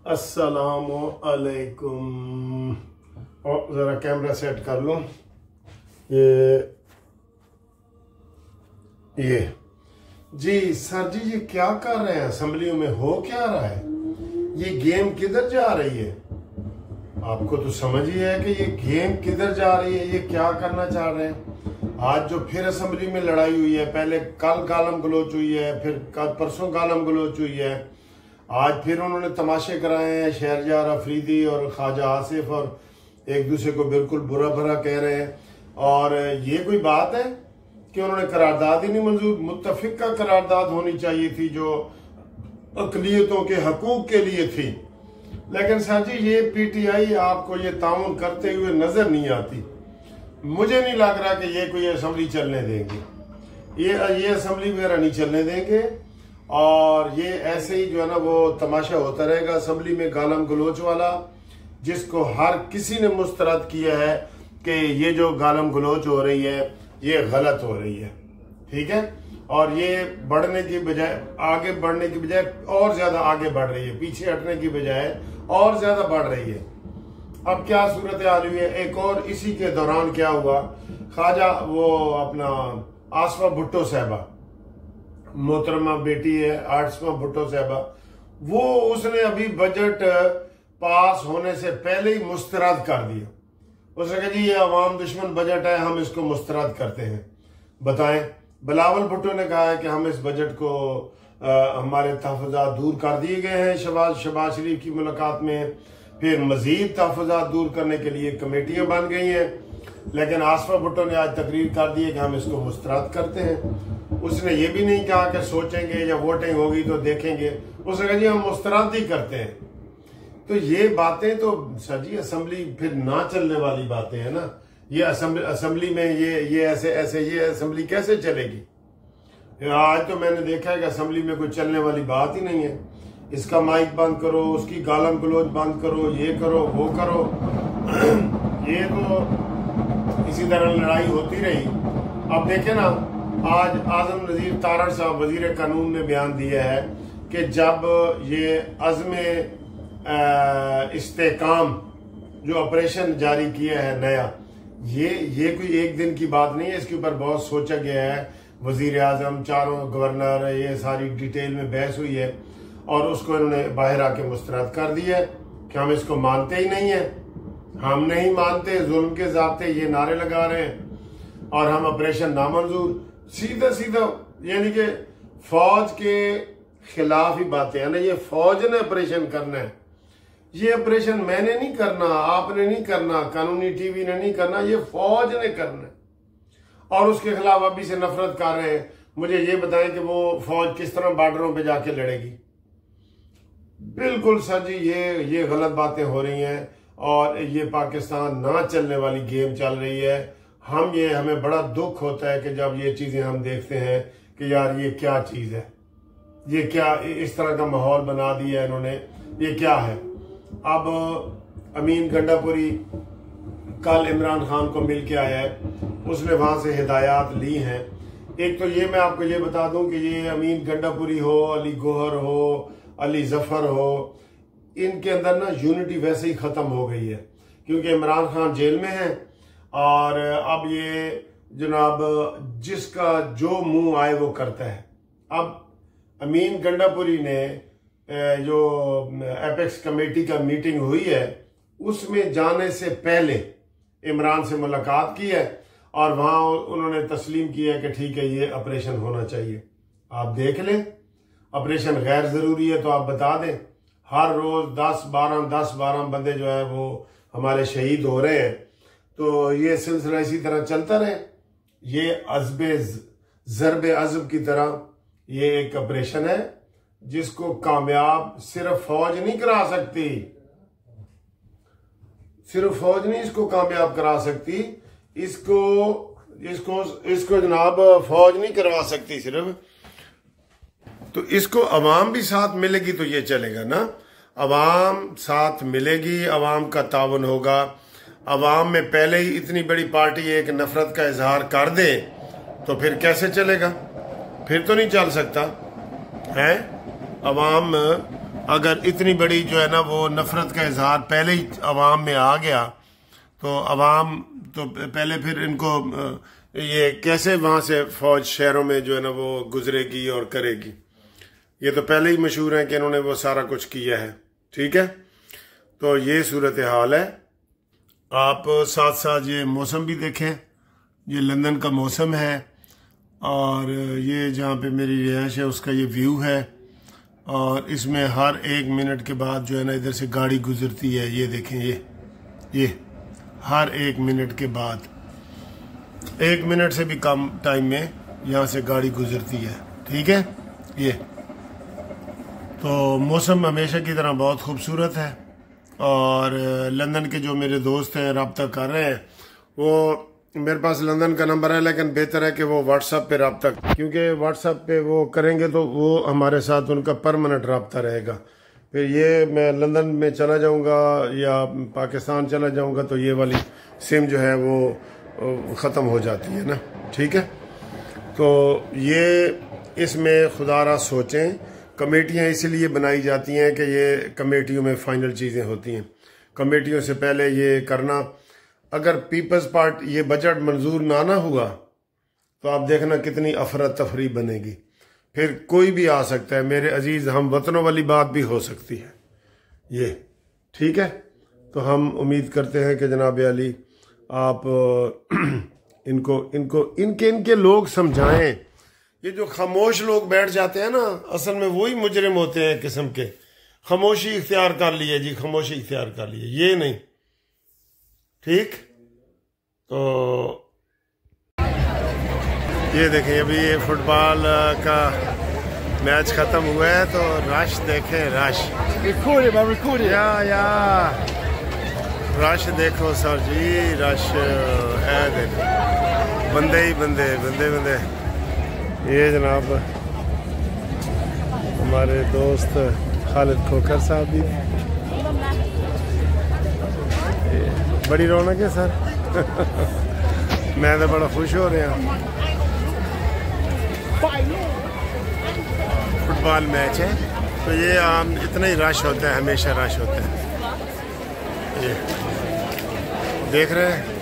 अस्सलामु अलैकुम। और ज़रा कैमरा सेट कर लो। ये जी सर जी, ये क्या कर रहे हैं असेंबलियों में? हो क्या रहा है? ये गेम किधर जा रही है? आपको तो समझ ही है कि ये गेम किधर जा रही है, ये क्या करना चाह रहे हैं। आज जो फिर असेंबली में लड़ाई हुई है, पहले कल गालम गलोच हुई है, फिर कल परसों गालम गलोच हुई है, आज फिर उन्होंने तमाशे कराए हैं। शहरयार अफरीदी और ख्वाजा आसिफ और एक दूसरे को बिल्कुल बुरा भरा कह रहे हैं। और ये कोई बात है कि उन्होंने करारदाद ही नहीं मंजूर? मुत्तफिक का करारदाद होनी चाहिए थी जो अकलियतों के हकूक के लिए थी। लेकिन सर जी, ये पीटीआई आपको ये ताउन करते हुए नजर नहीं आती। मुझे नहीं लग रहा कि ये कोई असेंबली चलने देंगे। ये असेंबली वगैरह नहीं चलने देंगे। और ये ऐसे ही जो है ना वो तमाशा होता रहेगा असेंबली में, गालम गलोच वाला, जिसको हर किसी ने मुस्तरद किया है कि ये जो गालम गलोच हो रही है ये गलत हो रही है। ठीक है, और ये बढ़ने की बजाय, आगे बढ़ने की बजाय और ज्यादा आगे बढ़ रही है, पीछे हटने की बजाय और ज्यादा बढ़ रही है। अब क्या सूरत हाल हुई है? एक और इसी के दौरान क्या हुआ, ख्वाजा वो अपना आसफा भुट्टो साहबा, मोहतरमा बेटी है आसफा भुट्टो साहबा, वो उसने अभी बजट पास होने से पहले ही मुस्तरद कर दिया। उसने कहा जी ये अवाम दुश्मन बजट है, हम इसको मुस्तरद करते हैं। बताएं, बिलावल भुट्टो ने कहा है कि हम इस बजट को हमारे तहफ़्फ़ुज़ात दूर कर दिए गए हैं शहबाज शरीफ की मुलाकात में। फिर मजीद तहफ़्फ़ुज़ात दूर करने के लिए कमेटियां बन गई हैं। लेकिन आसफा भुट्टो ने आज तकरीर कर दी है कि हम इसको मुस्तरद करते हैं। उसने ये भी नहीं कहा कि सोचेंगे या वोटिंग होगी तो देखेंगे। उसने कहा जी हम मुस्तरद ही करते हैं। तो ये बातें तो सर जी असेंबली फिर ना चलने वाली बातें हैं ना। ये असेंबली में ये ऐसे ये असेंबली कैसे चलेगी? आज तो मैंने देखा है कि असेंबली में कोई चलने वाली बात ही नहीं है। इसका माइक बंद करो, उसकी गालम गलोच बंद करो, ये करो वो करो। ये तो इसी तरह लड़ाई होती रही। अब देखे ना, आज आजम नजीर तारड़ साहब वजीर कानून ने बयान दिया है कि जब ये अज़्म इस्तेकाम जो ऑपरेशन जारी किया है नया, ये कोई एक दिन की बात नहीं है। इसके ऊपर बहुत सोचा गया है। वजीर आजम, चारों गवर्नर, ये सारी डिटेल में बहस हुई है और उसको इन्होंने बाहर आके मुस्तरद कर दिया है कि हम इसको मानते ही नहीं है, हम नहीं मानते, जुल्म के ज़ाब्ते, ये नारे लगा रहे हैं और हम ऑपरेशन नामंजूर। सीधा सीधा यानी कि फौज के खिलाफ ही बातें है ना। ये फौज ने ऑपरेशन करना है, ये ऑपरेशन मैंने नहीं करना, आपने नहीं करना, कानूनी टीवी ने नहीं करना, ये फौज ने करना है। और उसके खिलाफ अभी से नफरत कर रहे हैं। मुझे ये बताएं कि वो फौज किस तरह बॉर्डरों पे जाके लड़ेगी? बिल्कुल सर जी, ये गलत बातें हो रही हैं और ये पाकिस्तान ना चलने वाली गेम चल रही है। हमें बड़ा दुख होता है कि जब ये चीजें हम देखते हैं कि यार ये क्या चीज है, ये क्या इस तरह का माहौल बना दिया है इन्होंने, ये क्या है। अब अमीन गंडापुरी कल इमरान खान को मिल के आया है, उसने वहां से हिदायत ली हैं। एक तो ये मैं आपको ये बता दूं कि ये अमीन गंडापुरी हो, अली गोहर हो, अली जफर हो, इनके अंदर ना यूनिटी वैसे ही खत्म हो गई है क्योंकि इमरान खान जेल में है। और अब ये जनाब जिसका जो मुंह आए वो करता है। अब अमीन गंडापुरी ने जो एपेक्स कमेटी का मीटिंग हुई है उसमें जाने से पहले इमरान से मुलाकात की है और वहां उन्होंने तस्लीम किया कि ठीक है ये ऑपरेशन होना चाहिए। आप देख लें, ऑपरेशन गैर जरूरी है तो आप बता दें। हर रोज 10-12 बंदे जो है वो हमारे शहीद हो रहे हैं। तो ये सिलसिला इसी तरह चलता रहे। ये ज़रबे अज़ब की तरह ये एक ऑपरेशन है जिसको कामयाब सिर्फ फौज नहीं करा सकती, सिर्फ फौज नहीं इसको कामयाब करा सकती, इसको जनाब फौज नहीं करवा सकती सिर्फ। तो इसको अवाम भी साथ मिलेगी तो ये चलेगा ना। अवाम साथ मिलेगी, अवाम का तावन होगा। अवाम में पहले ही इतनी बड़ी पार्टी एक नफरत का इजहार कर दे तो फिर कैसे चलेगा? फिर तो नहीं चल सकता है। अगर इतनी बड़ी जो है ना वो नफरत का इजहार पहले ही अवाम में आ गया तो अवाम तो पहले फिर इनको ये कैसे वहां से फौज शहरों में जो है ना वो गुजरेगी और करेगी। ये तो पहले ही मशहूर है कि इन्होंने वो सारा कुछ किया है। ठीक है, तो ये सूरत हाल है। आप साथ साथ ये मौसम भी देखें, ये लंदन का मौसम है और ये जहाँ पे मेरी रिहाइश है उसका ये व्यू है और इसमें हर 1 मिनट के बाद जो है ना इधर से गाड़ी गुजरती है। ये देखें, ये हर 1 मिनट के बाद 1 मिनट से भी कम टाइम में यहाँ से गाड़ी गुजरती है। ठीक है, ये तो मौसम हमेशा की तरह बहुत खूबसूरत है और लंदन के जो मेरे दोस्त हैं रब्ता कर रहे हैं, वो मेरे पास लंदन का नंबर है लेकिन बेहतर है कि वो व्हाट्सएप पे रब्ता, क्योंकि व्हाट्सएप पे वो करेंगे तो वो हमारे साथ उनका परमानेंट रब्ता रहेगा। फिर ये मैं लंदन में चला जाऊंगा या पाकिस्तान चला जाऊंगा तो ये वाली सिम जो है वो ख़त्म हो जाती है ना। ठीक है, तो ये इसमें खुदारा सोचें, कमेटियां इसलिए बनाई जाती हैं कि ये कमेटियों में फाइनल चीज़ें होती हैं। कमेटियों से पहले ये करना, अगर पीपल्स पार्टी ये बजट मंजूर ना हुआ तो आप देखना कितनी अफरा तफरी बनेगी। फिर कोई भी आ सकता है, मेरे अजीज हम वतनों वाली बात भी हो सकती है ये। ठीक है, तो हम उम्मीद करते हैं कि जनाब अली आप इनके लोग समझाएं। ये जो खामोश लोग बैठ जाते हैं ना, असल में वही मुजरिम होते हैं किस्म के। खामोशी इख्तियार कर लिए जी, खामोशी इख्तियार कर लिए, ये नहीं। ठीक, तो ये देखिए अभी ये फुटबॉल का मैच खत्म हुआ है तो रश देखें, रश या रश देखो सर जी, रश है, देखो बंदे ही बंदे, बंदे बंदे। ये जनाब हमारे दोस्त खालिद खोखर साहब भी, बड़ी रौनक है सर। मैं तो बड़ा खुश हो रहा हूँ। फुटबॉल मैच है तो ये आम इतना ही रश होता है, हमेशा रश होता है। ये देख रहे हैं।